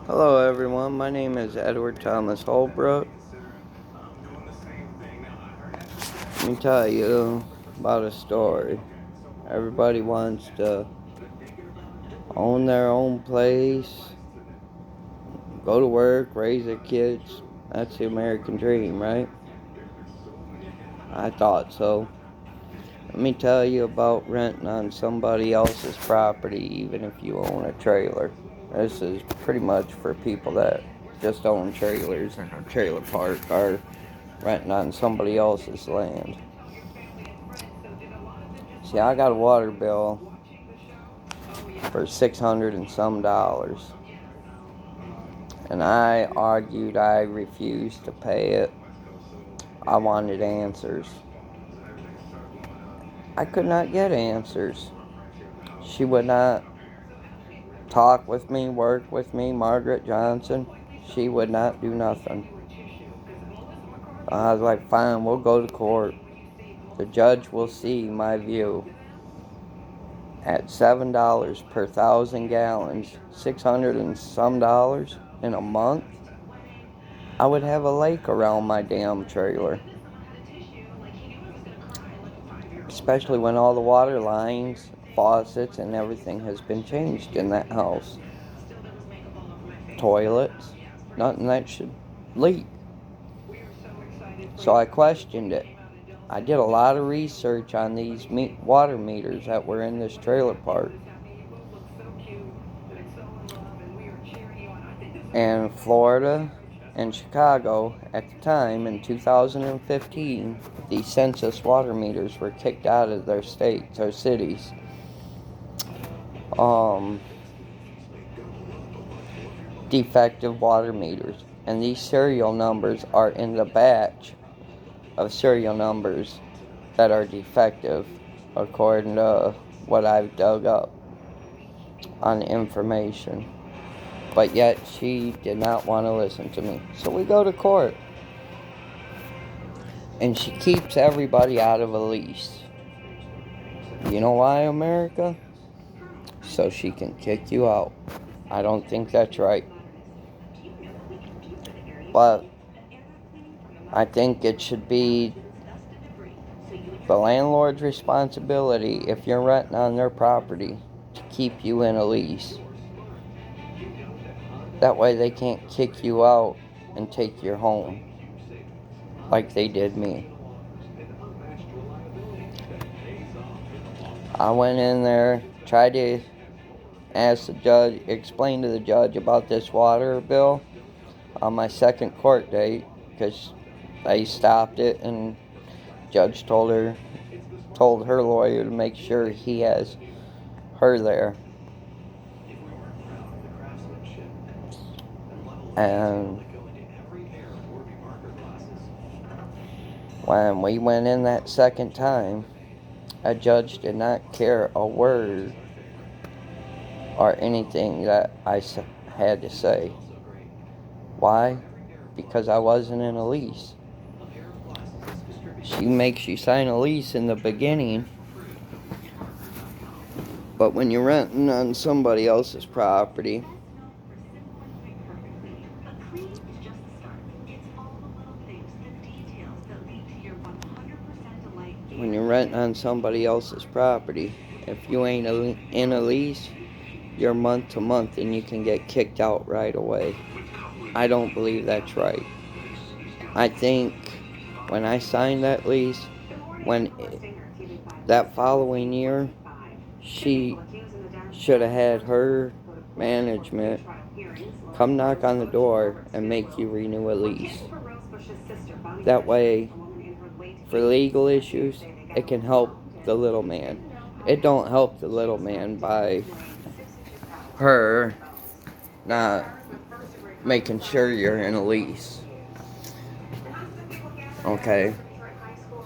Hello everyone, my name is Edward Thomas Holbrook. Let me tell you about a story. Everybody wants to own their own place, go to work, raise their kids. That's the American dream, right? I thought so. Let me tell you about renting on somebody else's property, even if you own a trailer. This is pretty much for people that just own trailers in a trailer park or renting on somebody else's land. See, I got a water bill for $600 and some dollars. And I argued I refused to pay it. I wanted answers. I could not get answers. She would not talk with me, work with me, Margaret Johnson. She would not do nothing. I was like, fine, we'll go to court. The judge will see my view. At $7 per 1,000 gallons, $600 and some dollars in a month, I would have a lake around my damn trailer. Especially when all the water lines, faucets, and everything has been changed in that house. Toilets, nothing that should leak. So I questioned it. I did a lot of research on these water meters that were in this trailer park. And Florida and Chicago at the time in 2015, the census water meters were kicked out of their states or cities. Defective water meters. And these serial numbers are in the batch of serial numbers that are defective, according to what I've dug up on information. But yet she did not want to listen to me. So we go to court. And she keeps everybody out of a lease. You know why, America? So she can kick you out. I don't think that's right. But I think it should be the landlord's responsibility, if you're renting on their property, to keep you in a lease. That way they can't kick you out and take your home like they did me. I went in there, tried to ask the judge, explain to the judge about this water bill on my second court date, because they stopped it, and judge told her lawyer to make sure he has her there. And when we went in that second time, a judge did not care a word or anything that I had to say. Why? Because I wasn't in a lease. She makes you sign a lease in the beginning, but when you're renting on somebody else's property, if you ain't in a lease, you're month to month and you can get kicked out right away. I don't believe that's right. I think when I signed that lease, that following year, she should have had her management come knock on the door and make you renew a lease. That way, for legal issues, it can help the little man. It don't help the little man by her not making sure you're in a lease. Okay?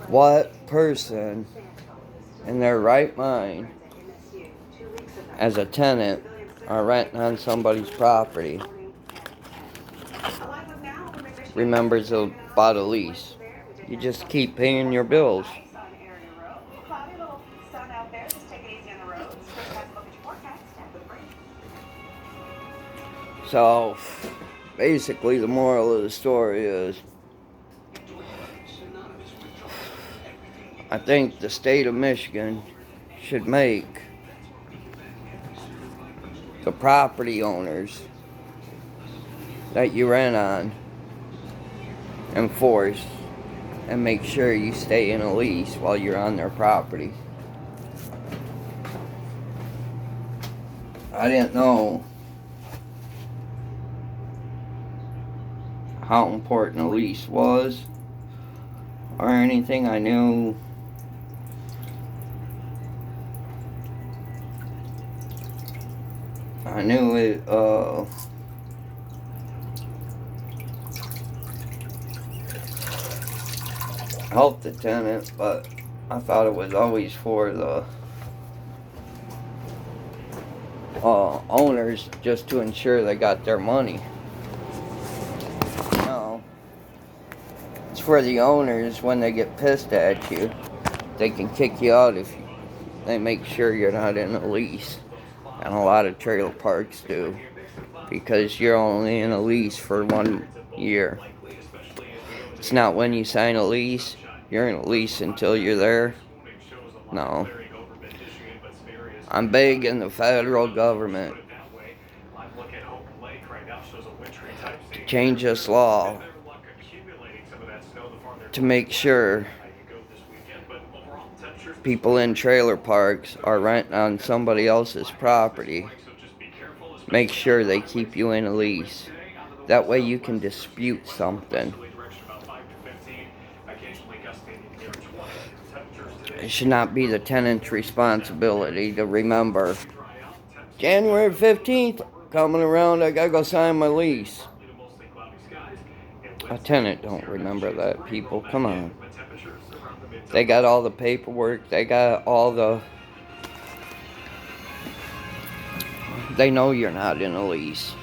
What person in their right mind, as a tenant, are renting on somebody's property, remembers about a lease? You just keep paying your bills. So, basically, the moral of the story is I think the state of Michigan should make the property owners that you rent on enforce and make sure you stay in a lease while you're on their property. I didn't know how important a lease was or anything. I knew it helped the tenant, but I thought it was always for the owners, just to ensure they got their money. No, it's for the owners. When they get pissed at you, they can kick you out if they make sure you're not in a lease. And a lot of trailer parks do, because you're only in a lease for 1 year. It's not when you sign a lease, you're in a lease until you're there. No. I'm begging the federal government to change this law to make sure people in trailer parks are renting on somebody else's property. Make sure they keep you in a lease. That way you can dispute something. It should not be the tenant's responsibility to remember, January 15th, coming around, I gotta go sign my lease. A tenant don't remember that, people. Come on. They got all the paperwork. They got all the... They know you're not in a lease.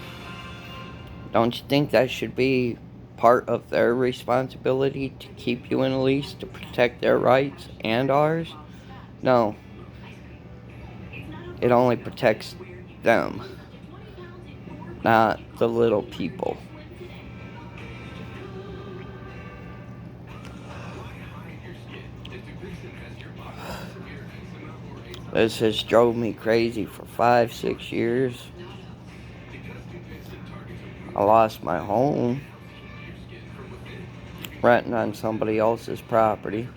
Don't you think that should be part of their responsibility, to keep you in a lease, to protect their rights and ours? No. It only protects them, not the little people. This has drove me crazy for 5-6 years. I lost my home renting on somebody else's property.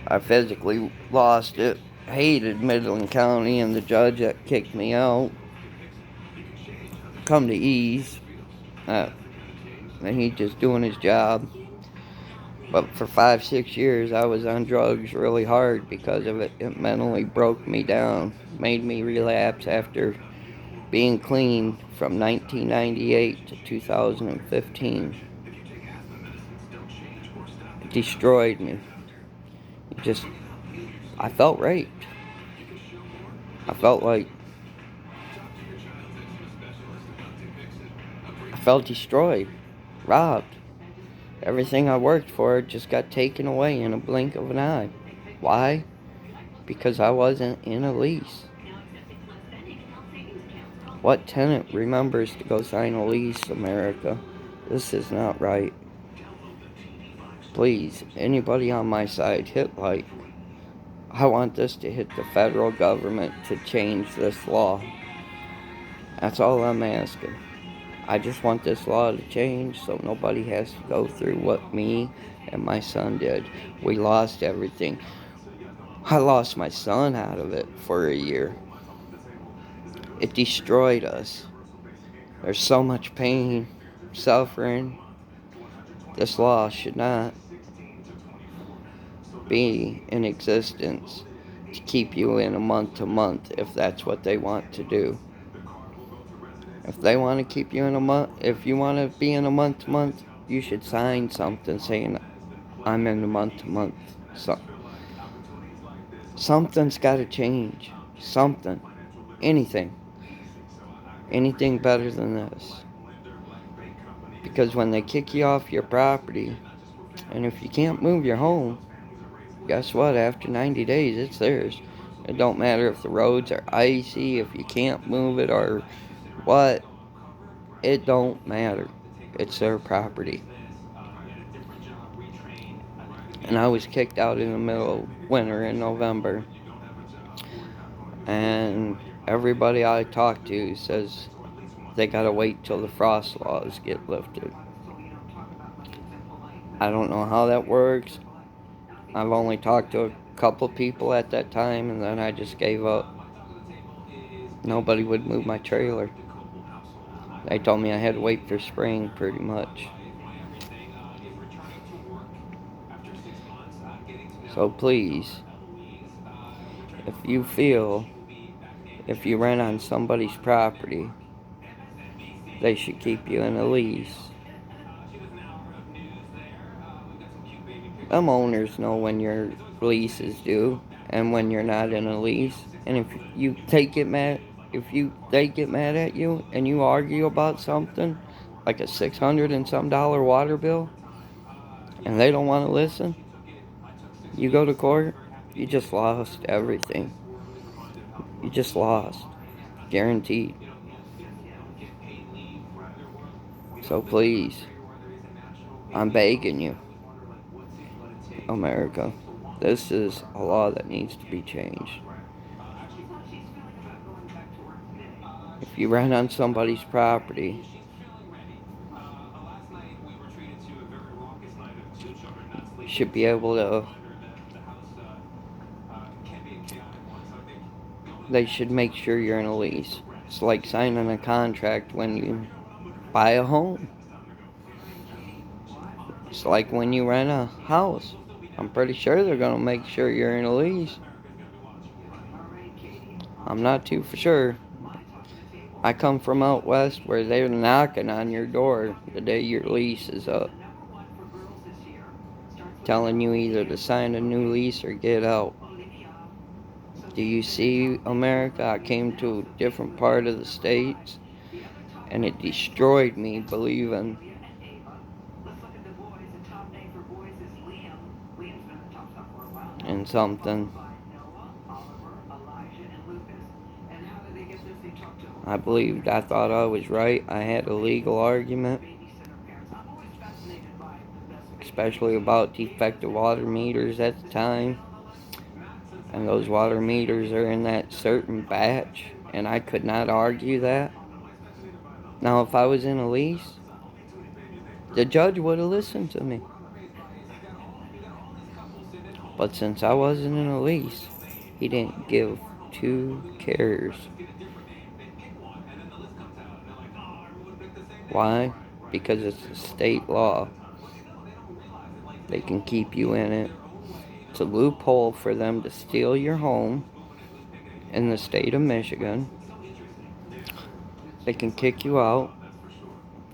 I physically lost it. Hated Midland County and the judge that kicked me out. Come to ease. And he's just doing his job. But for 5-6 years, I was on drugs really hard because of it. It mentally broke me down. Made me relapse after being clean from 1998 to 2015. It destroyed me. I felt raped. I felt like... I felt destroyed. Robbed. Everything I worked for just got taken away in a blink of an eye. Why? Because I wasn't in a lease. What tenant remembers to go sign a lease, America? This is not right. Please, anybody on my side, hit like. I want this to hit the federal government to change this law. That's all I'm asking. I just want this law to change so nobody has to go through what me and my son did. We lost everything. I lost my son out of it for a year. It destroyed us. There's so much pain, suffering. This law should not be in existence to keep you in a month-to-month if that's what they want to do. If they want to keep you in a month, if you want to be in a month-to-month, you should sign something saying, I'm in a month-to-month. Something's got to change. Something. Anything. Anything better than this. Because when they kick you off your property, and if you can't move your home, guess what? After 90 days, it's theirs. It don't matter if the roads are icy, if you can't move it or what. It don't matter. It's their property. And I was kicked out in the middle of winter in November. And everybody I talk to says they gotta wait till the frost laws get lifted. I don't know how that works. I've only talked to a couple people at that time, and then I just gave up. Nobody would move my trailer. They told me I had to wait for spring, pretty much. So please, if you feel if you rent on somebody's property, they should keep you in a lease. Them owners know when your lease is due and when you're not in a lease. And if they get mad at you and you argue about something, like a $600 and some water bill, and they don't want to listen, you go to court, you just lost everything. You just lost. Guaranteed. So please, I'm begging you, America, this is a law that needs to be changed. If you rent on somebody's property, you should be able to. They should make sure you're in a lease. It's like signing a contract when you buy a home. It's like when you rent a house. I'm pretty sure they're going to make sure you're in a lease. I'm not too for sure. I come from out west where they're knocking on your door the day your lease is up, telling you either to sign a new lease or get out. Do you see, America? I came to a different part of the States, and it destroyed me believing in something. I thought I was right. I had a legal argument, especially about defective water meters at the time. And those water meters are in that certain batch, and I could not argue that. Now, if I was in a lease, the judge would have listened to me. But since I wasn't in a lease, he didn't give two cares. Why? Because it's a state law. They can keep you in it. It's a loophole for them to steal your home in the state of Michigan. They can kick you out.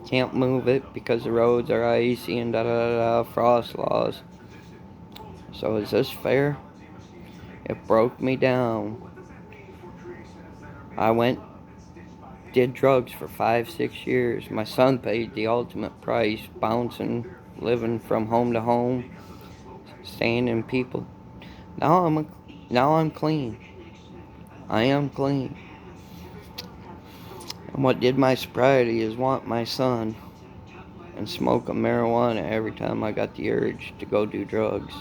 Can't move it because the roads are icy and frost laws. So is this fair? It broke me down. I did drugs for 5-6 years. My son paid the ultimate price, bouncing, living from home to home, staying in people. Now I'm clean. I am clean. And what did my sobriety is want my son and smoke a marijuana every time I got the urge to go do drugs.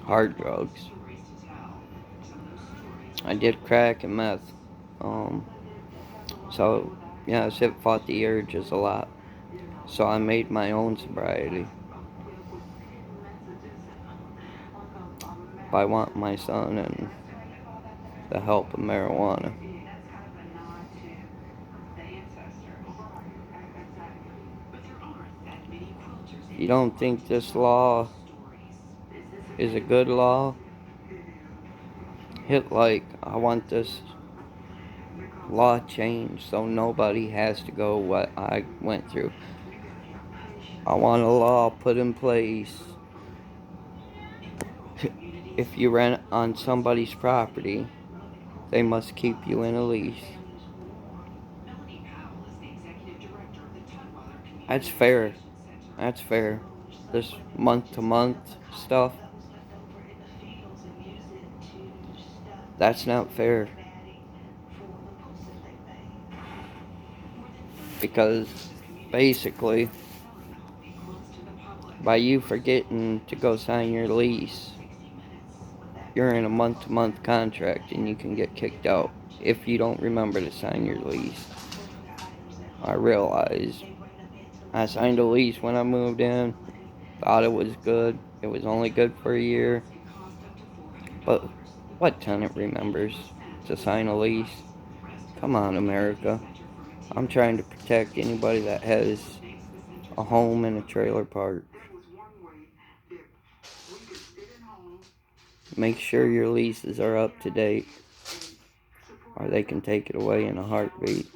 Hard drugs. I did crack and meth. So, yes, it fought the urges a lot. So I made my own sobriety by wanting my son and the help of marijuana. You don't think this law is a good law? Hit like, I want this law changed so nobody has to go what I went through. I want a law put in place. If you rent on somebody's property, they must keep you in a lease. That's fair. That's fair. This month to month stuff, That's not fair. Because basically, by you forgetting to go sign your lease, you're in a month-to-month contract and you can get kicked out if you don't remember to sign your lease. I realized I signed a lease when I moved in, thought it was good. It was only good for a year. But what tenant remembers to sign a lease? Come on, America. I'm trying to protect anybody that has a home in a trailer park. Make sure your leases are up to date, or they can take it away in a heartbeat.